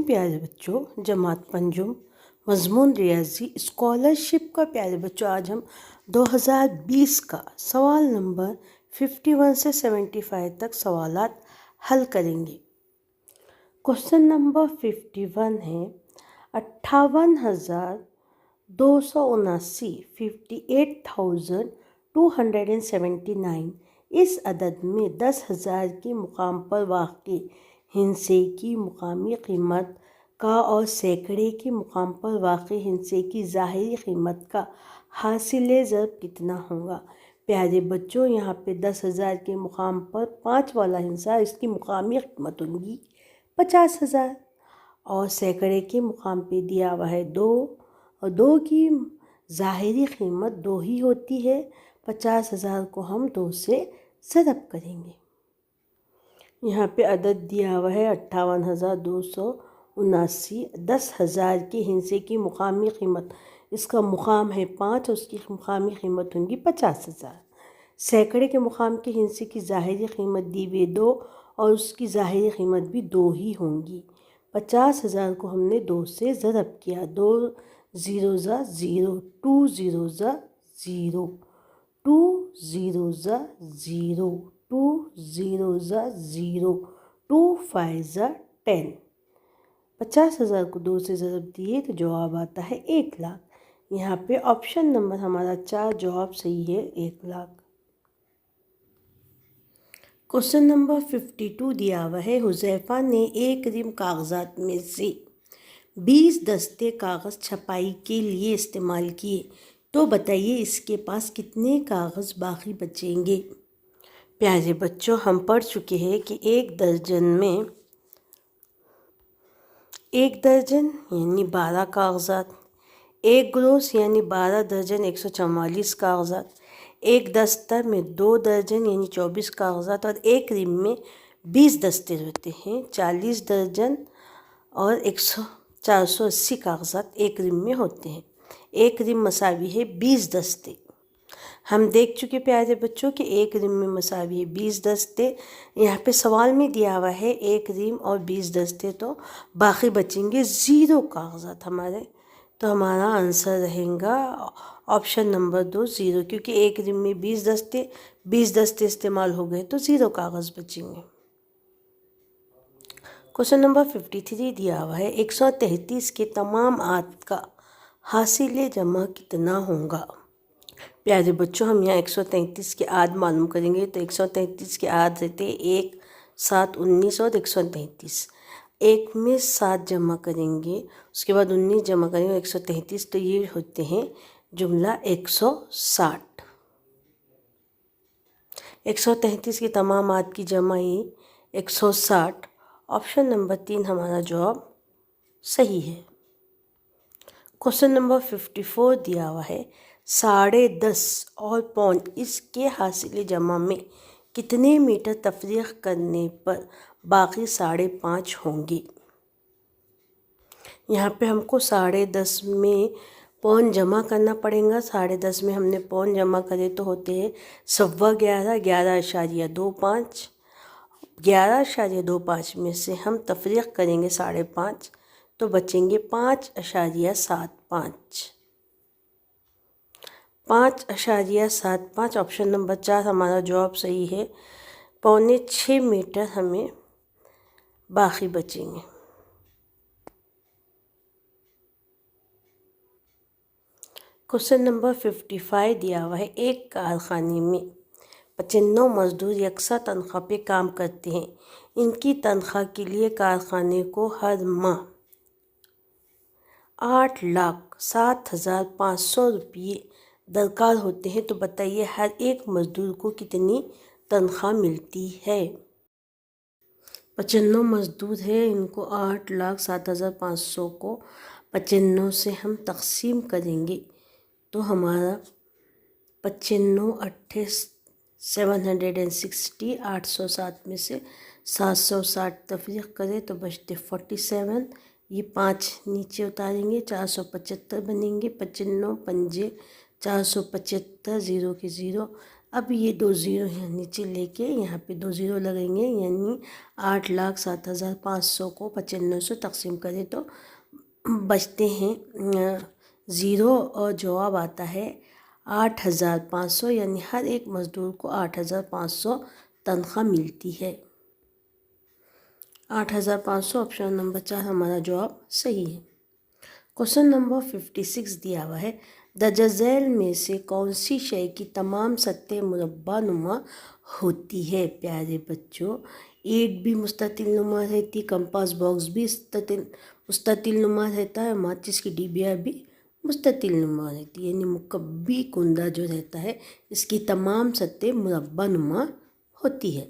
प्यारे बच्चों, जमात पंजुम मजमून रियाजी स्कॉलरशिप का प्यारे बच्चों आज हम 2020 का सवाल नंबर 51 से 75 तक सवालात हल करेंगे। क्वेश्चन नंबर 51 है 58,279 58,279 इस अदद में 10,000 के मुकाम पर वाक़ई हिस्से की मुकामी कीमत का और सैकड़े के मुकाम पर वाक़ई हिस्से की ज़ाहिरी कीमत का हासिल ज़रब कितना होगा। प्यारे बच्चों, यहाँ पे 10,000 के मुकाम पर 5 वाला हिस्सा इसकी मुकामी कीमत होगी 50,000 और सैकड़े के मुकाम पे दिया हुआ है 2 और 2 की ज़ाहिरी कीमत 2 ही होती है। 50,000 को हम 2 से ज़रब करेंगे। यहाँ पे अदद दिया हुआ है 58,279। 10,000 के हिस्से की मुकामी कीमत, इसका मुकाम है 5 और उसकी मुकामी कीमत होंगी 50,000। सैकड़े के मुकाम के हिस्से की ज़ाहिरी कीमत दी हुई 2 और उसकी ज़ाहिरी कीमत भी 2 ही होंगी। 50,000 को हमने 2 से ज़रब किया। 2 0 ज़ा 0, 2 0 ज़ा 0, 2 0 ज़ा 0, 2 0 ज़ा 0, 2 5 ज़ा 10। 50,000 को 2 से ज़रब दिए तो जवाब आता है 1 लाख। यहाँ पे ऑप्शन नंबर हमारा 4 जवाब सही है, 1 लाख। क्वेश्चन नंबर 52 दिया हुआ है हुज़ैफ़ा ने एक रिम कागज़ात में से 20 दस्ते कागज़ छपाई के लिए इस्तेमाल किए, तो बताइए इसके पास कितने कागज़ बाकी बचेंगे। प्यारे बच्चों, हम पढ़ चुके हैं कि एक दर्जन यानी 12 कागज़ात, एक ग्रोस यानी 12 दर्जन 144 कागज़ात, एक दस्तर में 2 दर्जन यानी 24 कागज़ात और एक रिम में 20 दस्ते होते हैं 40 दर्जन और 480 कागज़ात एक रिम में होते हैं। एक रिम मसावी है 20 दस्ते। हम देख चुके प्यारे बच्चों कि एक रिम में मसावी है 20 दस्ते। यहाँ पे सवाल में दिया हुआ है एक रिम और 20 दस्ते, तो बाकी बचेंगे 0 कागज़ात हमारे। तो हमारा आंसर रहेगा ऑप्शन नंबर 2 0, क्योंकि एक रिम में 20 दस्ते इस्तेमाल हो गए तो 0 कागज़ बचेंगे। क्वेश्चन नंबर 53 दिया हुआ है 133 के तमाम आद का हासिल जमा कितना होगा। प्यारे बच्चों, हम यहाँ 133 के आद मालूम करेंगे। तो 133 के आद रहते 1, 7, 19 और 133। 1 में 7 जमा करेंगे, उसके बाद 19 जमा करेंगे, 133, तो ये होते हैं जुमला 160। 133 की तमाम आद की जमाई 160। ऑप्शन नंबर 3 हमारा जवाब सही है। क्वेश्चन नंबर 54 दिया हुआ है 10.5 और पौन इसके हासिल जमा में कितने मीटर तफरीक करने पर बाकी 5.5 होंगे। यहाँ पे हमको 10.5 में पौन जमा करना पड़ेगा। 10.5 में हमने पौन जमा करे तो होते हैं 11.25, 11.25। 11.25 में से हम तफरीक करेंगे 5.5, तो बचेंगे 5.75। 5.75। ऑप्शन नंबर 4 हमारा जवाब सही है। 6.25 मीटर हमें बाकी बचेंगे। क्वेश्चन नंबर 55 दिया हुआ है एक कारखाने में 95 मजदूर यकसा तनख्वाह पे काम करते हैं। इनकी तनख्वाह के लिए कारखाने को हर माह 8,07,500 रुपये दरकार होते हैं, तो बताइए हर एक मजदूर को कितनी तनख्वाह मिलती है। 95 मजदूर है, इनको 8,07,500 को 95 से हम तकसीम करेंगे तो हमारा 95 8 760। 807 में से 760 तफरीक करें तो बचते 47। ये 5 नीचे उतारेंगे 475 बनेंगे। 95 पंजे 475, 0 के 0, अब ये 2 ज़ीरो यहाँ नीचे लेके यहाँ पे 2 ज़ीरो लगेंगे, यानी 8,07,500 को 95 से तकसीम करें तो बचते हैं ज़ीरो और जवाब आता है 8,500, यानी हर एक मज़दूर को 8,500 तनख्वाह मिलती है। 8,500 ऑप्शन नंबर 4 हमारा जवाब सही है। क्वेश्चन नंबर 56 दिया हुआ है, दर्जैल में से कौन सी शय की तमाम सतह मुरब्बा नुमा होती है। प्यारे बच्चों, ईंट भी मुस्ततिल नुमा रहती, कंपास बॉक्स भी मुस्ततिल नुमा रहता है, माचिस की डिबिया भी मुस्ततिल नुमा रहती है, यानी मुकब्बी कुंदा जो रहता है इसकी तमाम सतह मुरब्बा नुमा होती है,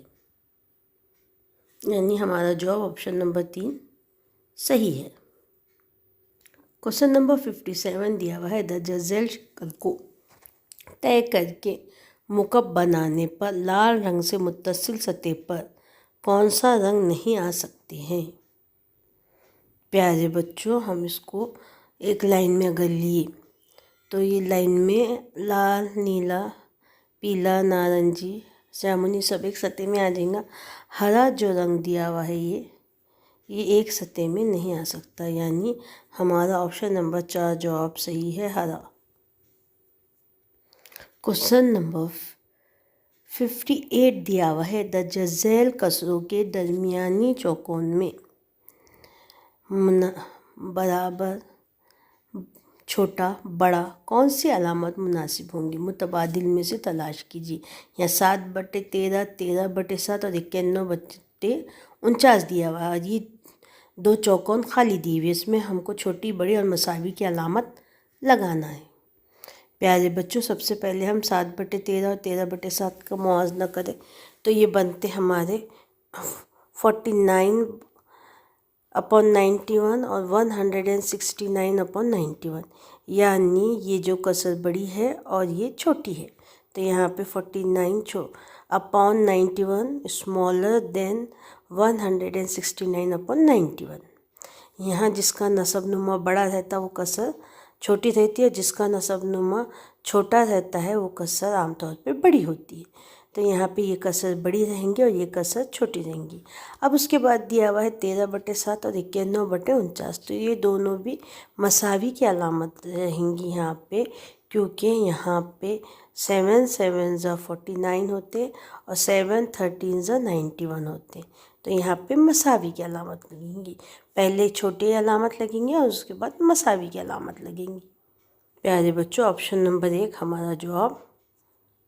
यानी हमारा जवाब ऑप्शन नंबर 3 सही है। क्वेश्चन नंबर 57 दिया हुआ है, दर्जैल शक्ल को तय करके मुकब बनाने पर लाल रंग से मुत्तसिल सतह पर कौन सा रंग नहीं आ सकते हैं। प्यारे बच्चों, हम इसको एक लाइन में अगर लिए तो ये लाइन में लाल, नीला, पीला, नारंगी, जामुनी सब एक सतह में आ जाएगा। हरा जो रंग दिया हुआ है ये एक सतह में नहीं आ सकता, यानी हमारा ऑप्शन नंबर 4 जवाब सही है, हरा। क्वेश्चन नंबर 58 दिया हुआ है, दर्जैल कसरों के दरमियानी चौकोन में बराबर, छोटा, बड़ा कौन सी अलामत मुनासिब होंगी। मुतबादिल में से तलाश कीजिए। यहाँ 7/13, 13/7 और 51/49 दिया हुआ है। ये 2 चौकोन खाली दिए हुए, इसमें हमको छोटी, बड़ी और मसावी की अलामत लगाना है। प्यारे बच्चों, सबसे पहले हम 7/13 और 13/7 का मुआवजा करें तो ये बनते हमारे 49/91 और 169/91, यानी ये जो कसर बड़ी है और ये छोटी है, तो यहाँ पे 49/91 स्मॉलर देन 169/91। यहाँ जिसका नसब नुमा बड़ा रहता वो कसर छोटी रहती है, जिसका नसब नुमा छोटा रहता है वो कसर आमतौर पे बड़ी होती है। तो यहाँ पे ये कसर बड़ी रहेंगी और ये कसर छोटी रहेंगी। अब उसके बाद दिया हुआ है 13/7 और 51/49, तो ये दोनों भी मसावी की अलामत रहेंगी यहाँ पे, क्योंकि यहाँ पे 7 7 49 होते और 7 13 91 होते, तो यहाँ पे मसावी की अलामत लगेंगी। पहले छोटे अलामत लगेंगी और उसके बाद मसावी की अलामत लगेंगी। प्यारे बच्चों, ऑप्शन नंबर 1 हमारा जवाब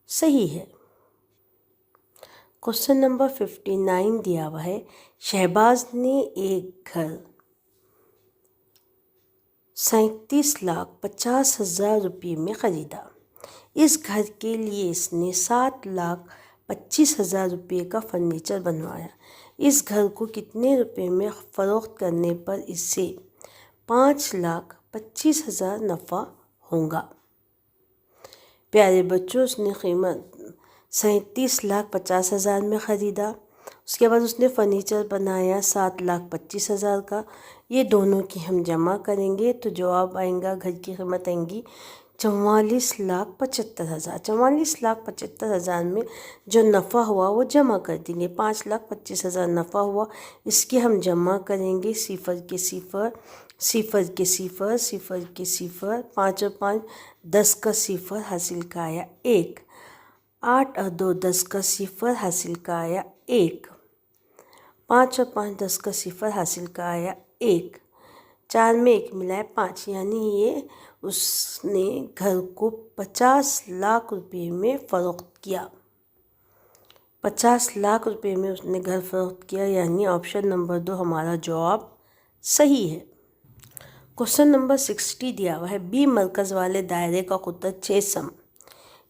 सही है। क्वेश्चन नंबर 59 दिया हुआ है, शहबाज ने एक घर 37,50,000 रुपये में ख़रीदा। इस घर के लिए इसने 7,25,000 रुपये का फर्नीचर बनवाया। इस घर को कितने रुपए में फ़रोख्त करने पर इससे 5,25,000 नफ़ा होगा। प्यारे बच्चों, उसने कीमत 37,50,000 में ख़रीदा, उसके बाद उसने फ़र्नीचर बनाया 7,25,000 का। ये दोनों की हम जमा करेंगे तो जवाब आएगा, घर की कीमत आएंगी 44,75,000। 44,75,000 में जो नफ़ा हुआ वो जमा कर देंगे। 5,25,000 नफ़ा हुआ, इसके हम जमा करेंगे सिफर के सिफर, सिफर के सिफर, सिफर के सिफर, 5 और 5 10 का सिफर हासिल का आया 1, 8 और 2 10 का सिफर हासिल का आया 1, 5 और 5 10 का सिफर हासिल का आया 1, 4 में 1 मिलाए 5, यानी ये उसने घर को 50 लाख रुपए में फ़रोख्त किया। 50 लाख रुपए में उसने घर फ़रोख्त किया, यानी ऑप्शन नंबर 2 हमारा जवाब सही है। क्वेश्चन नंबर 60 दिया हुआ है, बी मरकज़ वाले दायरे का क़ुतुर 6 सम,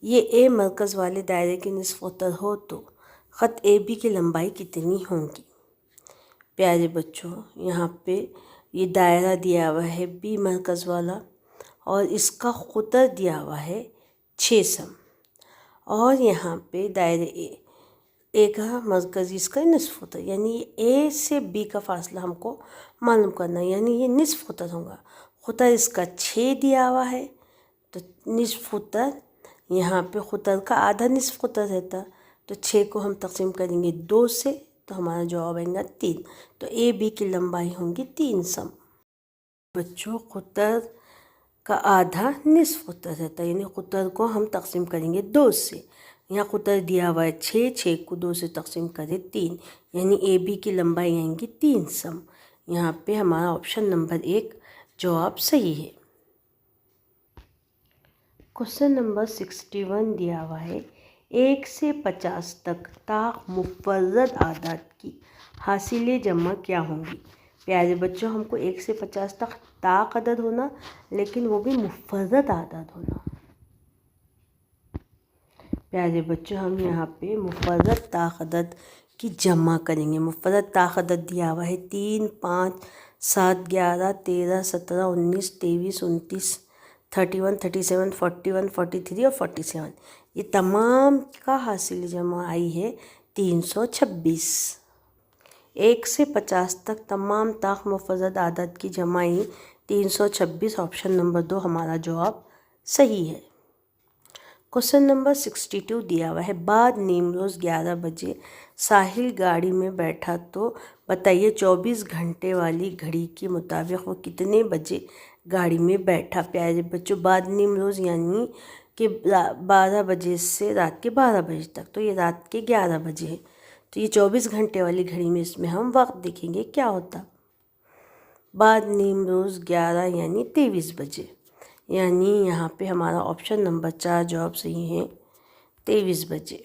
ये ए मरकज़ वाले दायरे की निस्फ़ क़ुतुर हो तो ख़त ए बी की लंबाई कितनी होगी। प्यारे बच्चों, यहाँ पे ये दायरा दिया हुआ है बी मरकज़ वाला और इसका क़ुतुर दिया हुआ है 6 सम, और यहाँ पे दायरे ए का मरकज़ इसका निस्फ़ क़ुतुर, यानी ए से बी का फ़ासला हमको मालूम करना है, यानी ये निस्फ़ क़ुतुर होगा। क़ुतुर इसका 6 दिया हुआ है तो निस्फ़ क़ुतुर यहाँ पे ख़ुतर का आधा निस्फ ख़ुतर रहता, तो 6 को हम तकसीम करेंगे 2 से, तो हमारा जवाब आएगा 3। तो ए बी की लंबाई होंगी 3 सम। बच्चों, ख़ुतर का आधा निस्फ ख़ुतर रहता है, यानी ख़ुतर को हम तकसीम करेंगे 2 से। यहाँ ख़ुतर दिया हुआ है 6, 6 को 2 से तकसीम करें 3, यानी ए बी की लंबाई आएंगी 3 सम। यहाँ पे हमारा ऑप्शन नंबर 1 जवाब सही है। क्वेश्चन नंबर 61 दिया हुआ है 1 से 50 तक ताक मुफ़र्रद आदाद की हासिलें जमा क्या होंगी। प्यारे बच्चों, हमको 1 से 50 तक ताक अदद होना, लेकिन वो भी मुफ़र्रद आदाद होना। प्यारे बच्चों, हम यहाँ पे मुफ़र्रद ताक अदद की जमा करेंगे। मुफ़र्रद ताक अदद दिया हुआ है 3, 5, 7, 11, 13, 17, 19, 23, 29, 31, 37, 41, 43 और 47। ये तमाम का हासिल जमा आई है 326। 1 से 50 तक तमाम ताक मुफ़र्रद आदद की जमाई 326। ऑप्शन नंबर 2 हमारा जवाब सही है। क्वेश्चन नंबर 62 दिया हुआ है बाद नीम रोज़ 11 बजे साहिल गाड़ी में बैठा, तो बताइए 24 घंटे वाली घड़ी के मुताबिक वो कितने बजे गाड़ी में बैठा। प्यारे बच्चों, बाद नीम रोज़ यानी कि 12 बजे से रात के 12 बजे तक, तो ये रात के 11 बजे है। तो ये 24 घंटे वाली घड़ी में इसमें हम वक्त देखेंगे क्या होता। बाद नीम रोज़ 11 यानी 23 बजे, यानी यहाँ पे हमारा ऑप्शन नंबर 4 जवाब सही है 23 बजे।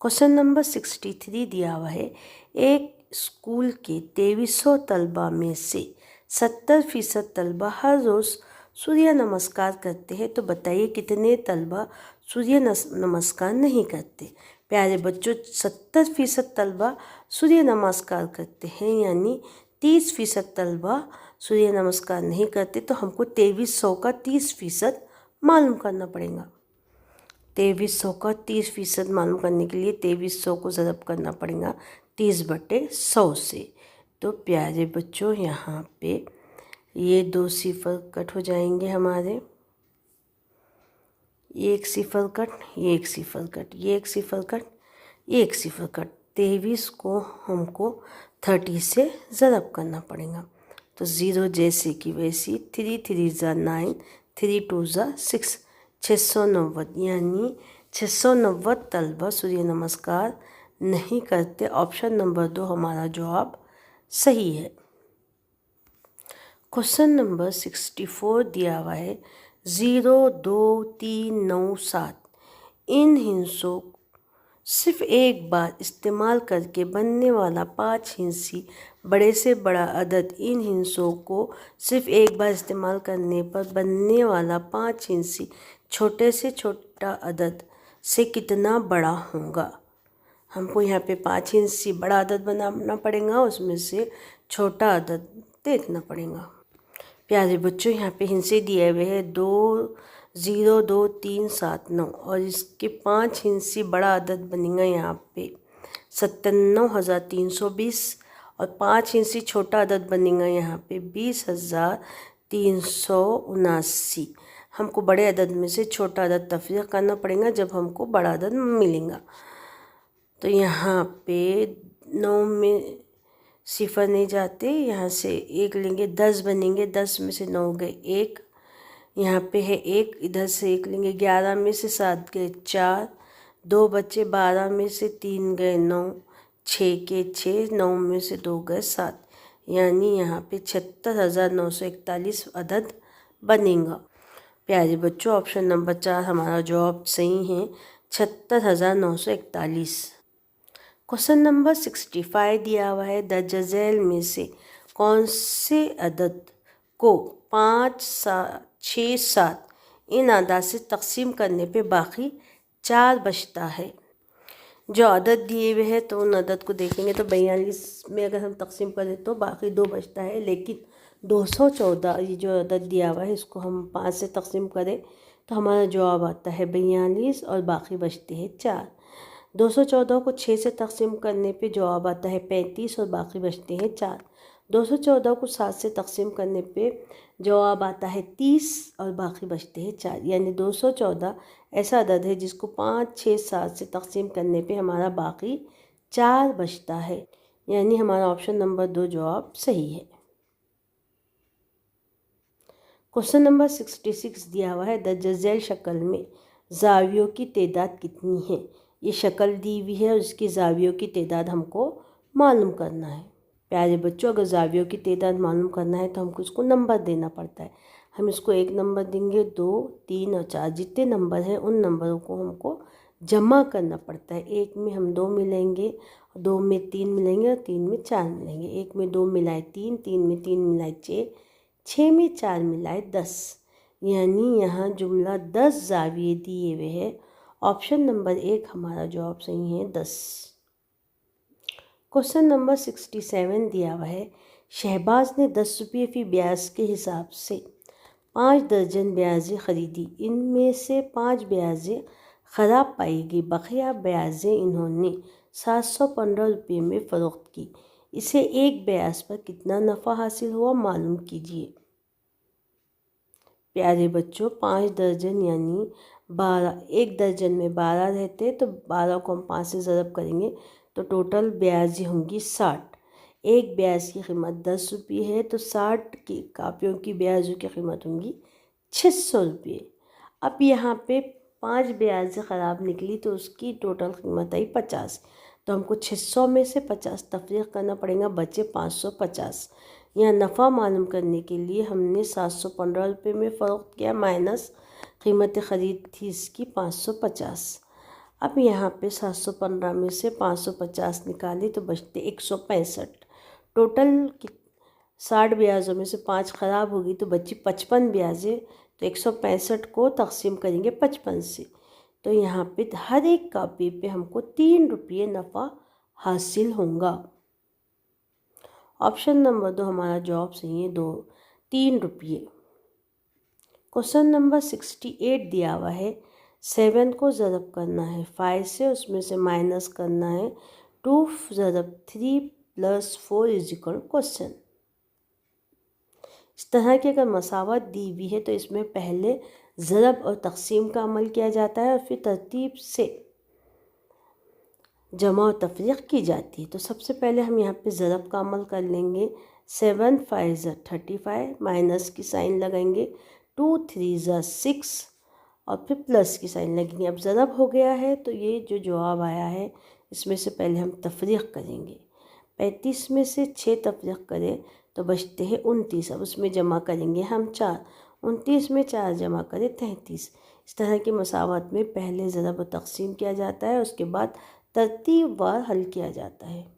क्वेश्चन नंबर 63 दिया हुआ है एक स्कूल के 2300 तलबा में से 70% तलबा हर रोज़ सूर्य नमस्कार करते हैं, तो बताइए कितने तलबा सूर्य नमस्कार नहीं करते। प्यारे बच्चों, 70% तलबा सूर्य नमस्कार करते हैं, यानी 30% तलबा सूर्य नमस्कार नहीं करते। तो हमको 2300 का 30% मालूम करना पड़ेगा। 2300 का 30% मालूम करने के लिए 2300 को ज़रब करना पड़ेगा 30/100 से। तो प्यारे बच्चों, यहाँ पे ये 2 सिफर कट हो जाएंगे हमारे, ये 1 सिफर कट, ये 1 सिफर कट, ये 1 सिफर कट, ये 1 सिफर कट। 23 को हमको 30 से ज़रब करना पड़ेगा। तो 0 जैसे कि वैसी, 3 3 ज़ा 9, 3 2 ज़ा 6, 690, यानी 690 तलबा सूर्य नमस्कार नहीं करते। ऑप्शन नंबर 2 हमारा जवाब सही है। क्वेश्चन नंबर 64 दिया हुआ है 0 2 3 9 7 इन हिंसों सिर्फ एक बार इस्तेमाल करके बनने वाला 5 हिंसी बड़े से बड़ा अदद। इन हिंसों को सिर्फ एक बार इस्तेमाल करने पर बनने वाला 5 हिंसी छोटे से छोटा अदद से कितना बड़ा होगा। हमको यहाँ पे 5 हिंसी बड़ा अदद बनाना पड़ेगा, उसमें से छोटा अदद देखना पड़ेगा। प्यारे बच्चों, यहाँ पे हिंसे दिए हुए हैं 2 0 2 3 7 9 और इसके 5 हिंसी बड़ा अदद बनेगा यहाँ पे 97,320 और 5 हिंसी छोटा अदद बनेगा यहाँ पे 20,379। हमको बड़े अदद में से छोटा अदद तफरीक करना पड़ेगा जब हमको बड़ा अदद मिलेगा। तो यहाँ पे 9 में सिफर नहीं जाते, यहाँ से 1 लेंगे, 10 बनेंगे, 10 में से 9 गए 1, यहाँ पे है 1, इधर से 1 लेंगे, 11 में से 7 गए 4, 2 बचे, 12 में से 3 गए 9, 6 के 6, 9 में से 2 गए 7, यानी यहाँ पे 76,941 अदद बनेगा। प्यारे बच्चों, ऑप्शन नंबर 4 हमारा जवाब सही है 76,941। क्वेश्चन नंबर 65 दिया हुआ है दर्ज झैल में से कौन से अदद को 5 6 7 इन आदाद से तकसीम करने पे बाकी 4 बचता है। जो अदद दिए हुए हैं तो उन अदद को देखेंगे तो 42 में अगर हम तकसीम करें तो बाकी 2 बचता है, लेकिन 214 ये जो अदद दिया हुआ है इसको हम 5 से तकसीम करें तो हमारा जवाब आता है 42 और बाकी बचते हैं 4। 214 को 6 से तकसीम करने पे जवाब आता है 35 और बाकी बचते हैं 4। 214 को 7 से तकसीम करने पे जवाब आता है 30 और बाकी बचते हैं 4, यानी 214 ऐसा अदद है जिसको 5, 6, 7 से तकसीम करने पे हमारा बाकी 4 बचता है, यानी हमारा ऑप्शन नंबर 2 जवाब सही है। क्वेश्चन नंबर 66 दिया हुआ है, दर्ज झैल शक्ल में ज़ावियों की तादाद कितनी है। ये शक्ल दी हुई है और इसकी ज़ावियों की तादाद हमको मालूम करना है। प्यारे बच्चों, अगर ज़ावियों की तादाद मालूम करना है तो हमको इसको नंबर देना पड़ता है। हम इसको 1 नंबर देंगे, 2, 3 और 4, जितने नंबर हैं उन नंबरों को हमको जमा करना पड़ता है। 1 में हम 2 मिलेंगे, 2 में 3 मिलेंगे और 3 में 4 मिलेंगे। 1 में 2 मिलाए 3, 3 में 3 मिलाए 6, 6 में 4 मिलाए 10, यानी यहाँ जुमला 10 ज़ाविये दिए हुए हैं। ऑप्शन नंबर 1 हमारा जवाब सही है, 10। क्वेश्चन नंबर 67 दिया हुआ है, शहबाज ने 10 रुपये फी ब्याज के हिसाब से 5 दर्जन ब्याजें खरीदी। इनमें से 5 ब्याजें ख़राब पाई गई, बकिया ब्याजें इन्होंने 715 रुपये में फ़रोख्त की। इसे एक ब्याज पर कितना नफ़ा हासिल हुआ, मालूम कीजिए। प्यारे बच्चों, 5 दर्जन यानी 12, एक दर्जन में 12 रहते, तो 12 को हम 5 से ज़रब करेंगे तो टोटल ब्याजें होंगी 60। एक ब्याज की कीमत 10 रुपये है, तो 60 की कापियों की ब्याजों की कीमत होंगी 600 रुपये। अब यहाँ पे 5 ब्याजें ख़राब निकली तो उसकी टोटल कीमत आई 50, तो हमको 600 में से 50 तफरीक करना पड़ेगा, बचे 550। यहाँ नफ़ा मालूम करने के लिए हमने 715 रुपये में फ़रोख्त किया, माइनस कीमत ख़रीद थी इसकी 550। अब यहाँ पे 715 में से 550 निकाले तो बचते 165। टोटल 60 ब्याजों में से 5 ख़राब होगी तो बची 55 ब्याजें, तो 165 को तकसीम करेंगे 55 से, तो यहाँ पे हर एक कापी पे हमको 3 रुपये नफ़ा हासिल होगा। ऑप्शन नंबर 2 हमारा जवाब सही है, 3 रुपये। क्वेश्चन नंबर 68 दिया हुआ है, 7 को ज़रब करना है 5 से, उसमें से माइनस करना है 2 ज़रब 3 + 4 = क्वेश्चन। इस तरह की अगर मसावत दी हुई है तो इसमें पहले ज़रब और तकसीम का अमल किया जाता है और फिर तरतीब से जमा और तफरीक की जाती है। तो सबसे पहले हम यहाँ पे ज़रब का अमल कर लेंगे। 7 × 5 = 35, माइनस की साइन लगाएंगे, 2 × 3 = 6 और फिर प्लस की साइन लगेंगे। अब ज़रब हो गया है तो ये जो जवाब आया है इसमें से पहले हम तफरीक करेंगे। 35 में से 6 तफरीक करें तो बचते हैं 29, अब उसमें जमा करेंगे हम 4, 29 में 4 जमा करें 33। इस तरह की मसावत में पहले ज़रब और तकसीम किया जाता है, उसके बाद तरतीबवार हल किया जाता है।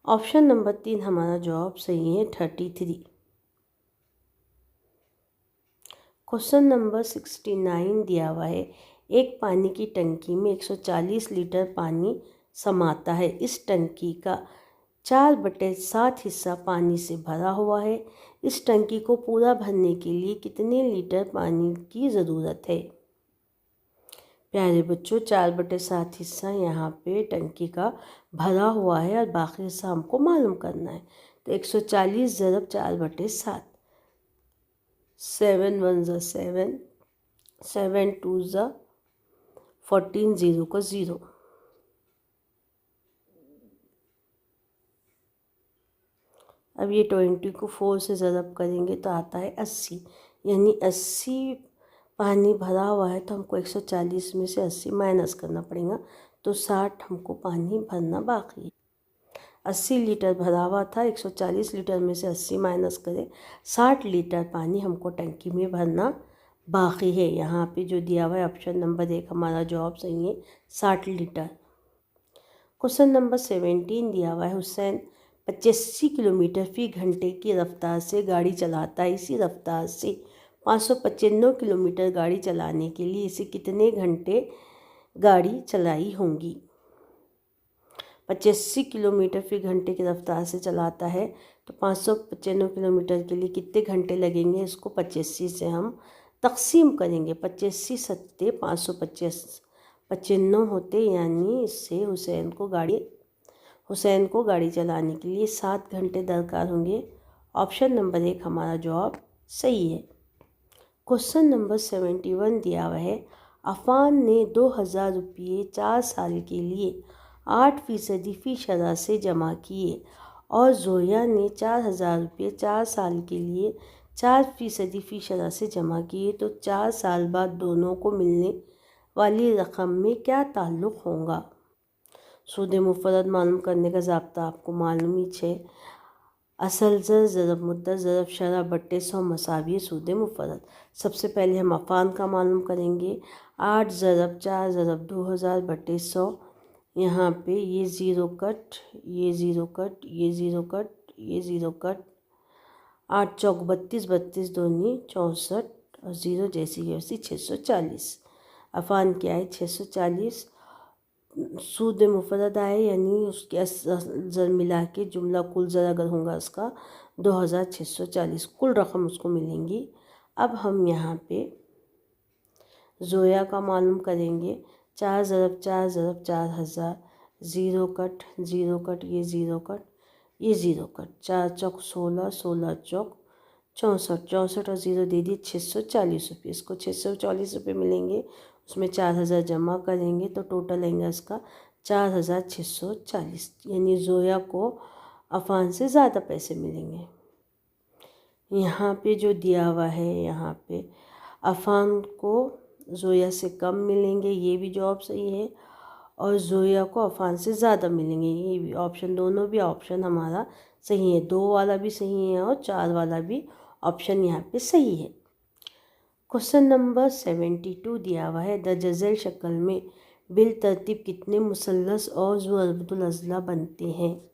ऑप्शन नंबर 3 हमारा जवाब सही है, 33। क्वेश्चन नंबर 69 दिया हुआ है, एक पानी की टंकी में 140 लीटर पानी समाता है। इस टंकी का 4/7 हिस्सा पानी से भरा हुआ है। इस टंकी को पूरा भरने के लिए कितने लीटर पानी की ज़रूरत है। प्यारे बच्चों, 4/7 हिस्सा यहाँ पे टंकी का भरा हुआ है और बाकी हिस्सा हमको मालूम करना है। तो 140 ज़रब 4/7, 7 × 1 = 7, 7 × 2 = 14, 0 का 0। अब ये 20 को 4 से ज़रब करेंगे तो आता है 80, यानी 80 पानी भरा हुआ है तो हमको 140 में से 80 माइनस करना पड़ेगा, तो 60 हमको पानी भरना बाकी है। 80 लीटर भरा हुआ था, 140 लीटर में से 80 माइनस करें, 60 लीटर पानी हमको टंकी में भरना बाकी है। यहाँ पे जो दिया हुआ है ऑप्शन नंबर 1 हमारा जवाब सही है, 60 लीटर। क्वेश्चन नंबर 17 दिया हुआ है, हुसैन 85 किलोमीटर फ़ी घंटे की रफ्तार से गाड़ी चलाता है। इसी रफ्तार से 595 किलोमीटर गाड़ी चलाने के लिए इसे कितने घंटे गाड़ी चलाई होंगी। 85 किलोमीटर फ़ी घंटे की रफ्तार से चलाता है तो 595 किलोमीटर के लिए कितने घंटे लगेंगे, इसको 85 से हम तकसीम करेंगे। 85 सत्ते 595 होते, यानी इससे हुसैन हुसैन को गाड़ी चलाने के लिए 7 घंटे दरकार होंगे। ऑप्शन नंबर 1 हमारा जवाब सही है। क्वेश्चन नंबर 71 दिया हुआ है, अफान ने 2000 रुपये 4 साल के लिए 8% फ़ी शरह से जमा किए और जोया ने 4000 रुपये 4 साल के लिए 4% फ़ी शरह से जमा किए, तो 4 साल बाद दोनों को मिलने वाली रकम में क्या ताल्लुक़ होगा। सूद मुफरद मालूम करने का ज़ाब्ता आपको मालूम ही है। असल ज़र ज़रब मुद्दत ज़रब शरह बट्टे 100 मसावी सूद मुफरद। सबसे पहले हम अफ़ान का मालूम करेंगे। 8 ज़रब 4 ज़रब 2000 बट्टे 100। यहाँ पे ये ज़ीरो कट, ये ज़ीरो कट, ये ज़ीरो कट, ये ज़ीरो कट। 8 चौक 32, 32 दूनी 64 और ज़ीरो जैसी वैसी 640। अफ़ान क्या है 640। सूद मुफरद आए यानी उसके ज़र मिला के जुमला कुल ज़र अगर होगा उसका 2640 कुल रकम उसको मिलेंगी। अब हम यहाँ पे जोया का मालूम करेंगे। 4 ज़रब 4 ज़रब 4000, ज़ीरो कट, ज़ीरो कट, ये ज़ीरो कट, ये ज़ीरो कट। 4 चौक 16, 16 चौक 64, 64 और ज़ीरो दे दिए 640 रुपये। इसको 640 रुपये मिलेंगे, उसमें 4000 जमा करेंगे तो टोटल आएगा इसका 4640। यानी जोया को अफ़ान से ज़्यादा पैसे मिलेंगे। यहाँ पे जो दिया हुआ है, यहाँ पे अफ़ान को जोया से कम मिलेंगे, ये भी जवाब सही है। और जोया को अफ़ान से ज़्यादा मिलेंगे, ये भी ऑप्शन, दोनों भी ऑप्शन हमारा सही है। 2 वाला भी सही है और 4 वाला भी ऑप्शन यहाँ पे सही है। क्वेश्चन नंबर 72 दिया हुआ है, द जज़ल शक्ल में बिल तरतीब कितने मुसल्लस और ज़ुअरबुल अज़ला बनते हैं।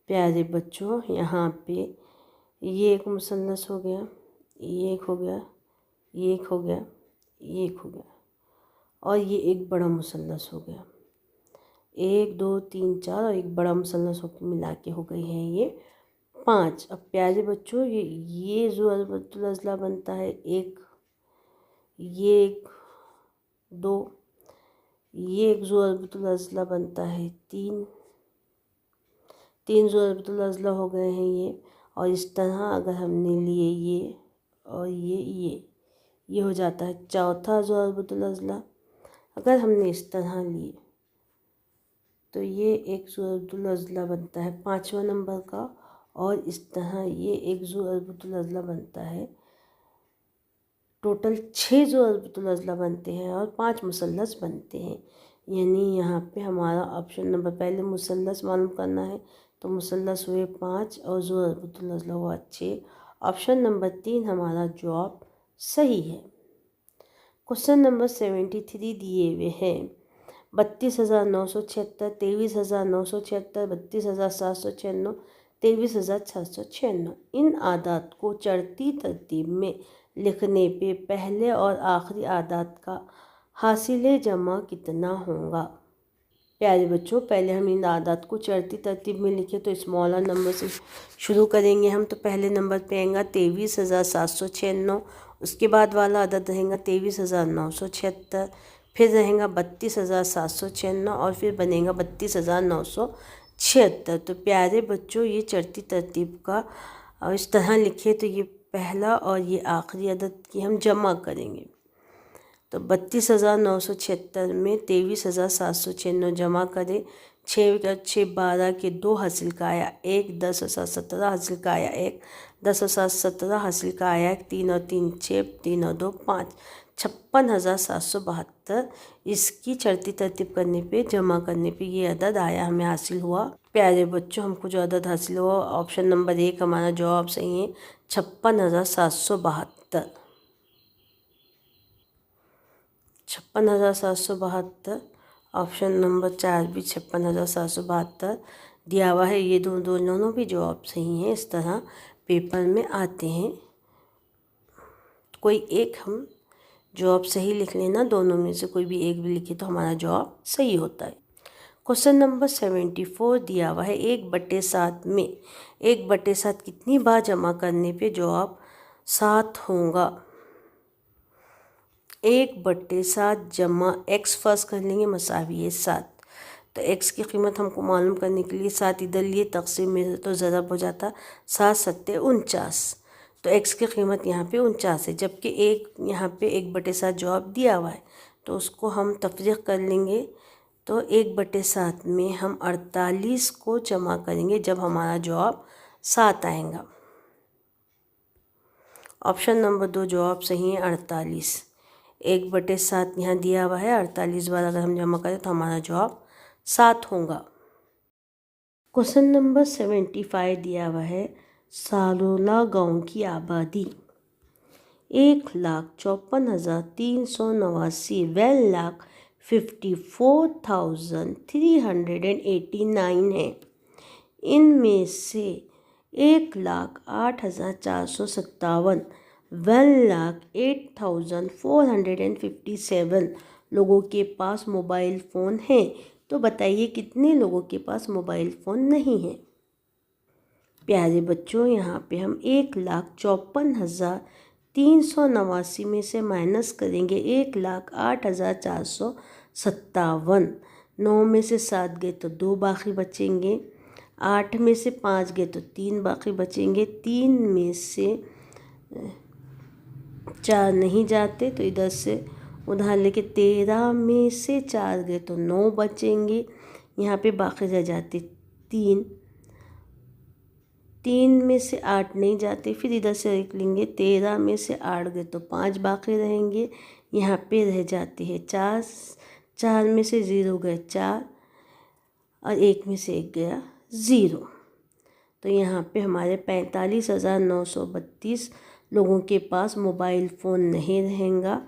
प्यारे बच्चों, यहाँ पे ये एक मुसल्लस हो गया, ये एक हो गया, ये एक हो गया, ये एक हो गया और ये एक बड़ा मुसल्लस हो गया। 1 2 3 4 और एक बड़ा मुसल्लस होकर मिला के हो गई है ये 5। अब प्यारे बच्चों, ये ज़ुअरबुल अज़ला बनता है 1, ये एक 2, ये एक ज़ुअरबुल अज़ला बनता है 3, 3 ज़ुअरबुल अज़ला हो गए हैं ये। और इस तरह अगर हमने लिए ये और ये हो जाता है चौथा ज़ुअरबुल अज़ला। अगर हमने इस तरह लिए तो ये एक ज़ुअरबुल अज़ला बनता है 5वां नंबर का, और इस तरह ये एक ज़ुअरबुल अज़ला बनता है। टोटल 6 ज़ुअरबुल अज़ला बनते हैं और 5 मुसल्लस बनते हैं। यानी यहाँ पे हमारा ऑप्शन नंबर, पहले मुसल्लस मालूम करना है तो मुसल्लस हुए 5 और ज़ुअरबुल अज़ला हुआ 6। ऑप्शन नंबर 3 हमारा जवाब सही है। क्वेश्चन नंबर 73 दिए हुए हैं, 32,976, 23,976, 32,796, 23,696। इन आदात को चढ़ती तरतीब में लिखने पे पहले और आखिरी आदात का हासिल जमा कितना होगा। प्यारे बच्चों, पहले हम इन आदात को चढ़ती तरतीब में लिखे तो स्मॉलर नंबर से शुरू करेंगे हम। तो पहले नंबर पे आएगा 23,796, उसके बाद वाला अदद रहेगा 23,976, फिर रहेगा 32,796 और फिर बनेगा 32,976। तो प्यारे बच्चों, ये चढ़ती तरतीब का इस तरह लिखे तो ये पहला और ये आखिरी अदद की हम जमा करेंगे। तो 32,976 में 23,796 जमा करें, 6 का 6 12 के 2 हासिल का आया 1, 10 और 7 17 हासिल का आया 1, 10 और 7 17 हासिल का आया 1, 3 और 3 6, 3 और 2 5, 56,772। इसकी चढ़ती तरतीब करने पे, जमा करने पे ये अदद आया, हमें हासिल हुआ। प्यारे बच्चों, हमको जो अदद हासिल हुआ ऑप्शन नंबर 1 हमारा जवाब सही है, 56,772। 56,772। ऑप्शन नंबर 4 भी 56,772 दिया हुआ है। ये दोनों भी जवाब सही हैं, इस तरह पेपर में आते हैं। कोई एक हम जवाब सही लिख लेना, दोनों में से कोई भी एक भी लिखे तो हमारा जवाब सही होता है। क्वेश्चन नंबर 74 दिया हुआ है, 1/7 में 1/7 कितनी बार जमा करने पे जवाब 7 होगा। 1/7 जमा x फर्स्ट कर लेंगे मसावी है 7, तो x की कीमत हमको मालूम करने के लिए 7 इधर लिए तक़सीम में तो ज़रब हो जाता 7 सत्ते 49। तो x की कीमत यहाँ पे 49 है, जबकि एक यहाँ पे 1/7 जवाब दिया हुआ है, तो उसको हम तफरीक कर लेंगे। तो 1/7 में हम 48 को जमा करेंगे जब हमारा जवाब 7 आएगा। ऑप्शन नंबर 2 जवाब सही है 48। 1/7 यहाँ दिया हुआ है, 48 बार अगर हम जमा करें तो हमारा जवाब 7 होगा। क्वेश्चन नंबर 75 दिया हुआ है, सारोला गांव की आबादी 1,54,389 1,54,389 है। इनमें से 1,08,457 1,08,457 लोगों के पास मोबाइल फ़ोन हैं। तो बताइए कितने लोगों के पास मोबाइल फ़ोन नहीं है। प्यारे बच्चों, यहाँ पे हम 1,54,389 में से माइनस करेंगे 1,08,457। 9 में से 7 गए तो 2 बाकी बचेंगे, 8 में से 5 गए तो 3 बाकी बचेंगे, 3 में से 4 नहीं जाते तो इधर से उधार लेके 13 में से 4 गए तो 9 बचेंगे, यहाँ पे बाकी रह जाते 3 में से 8 नहीं जाते, फिर इधर से लिख लेंगे 13 में से 8 गए तो 5 बाकी रहेंगे, यहाँ पे रह जाते हैं 4 में से 0 गए 4 और 1 में से 1 गया 0। तो यहाँ पे हमारे 45,932 लोगों के पास मोबाइल फ़ोन नहीं रहेगा।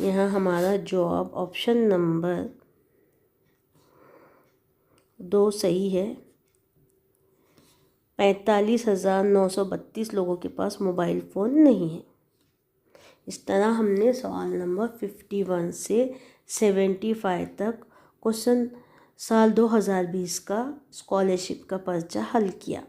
यहाँ हमारा जवाब ऑप्शन नंबर 2 सही है। 45,932 लोगों के पास मोबाइल फ़ोन नहीं है। इस तरह हमने सवाल नंबर 51 से 75 तक क्वेश्चन साल 2020 का स्कॉलरशिप का पर्चा हल किया।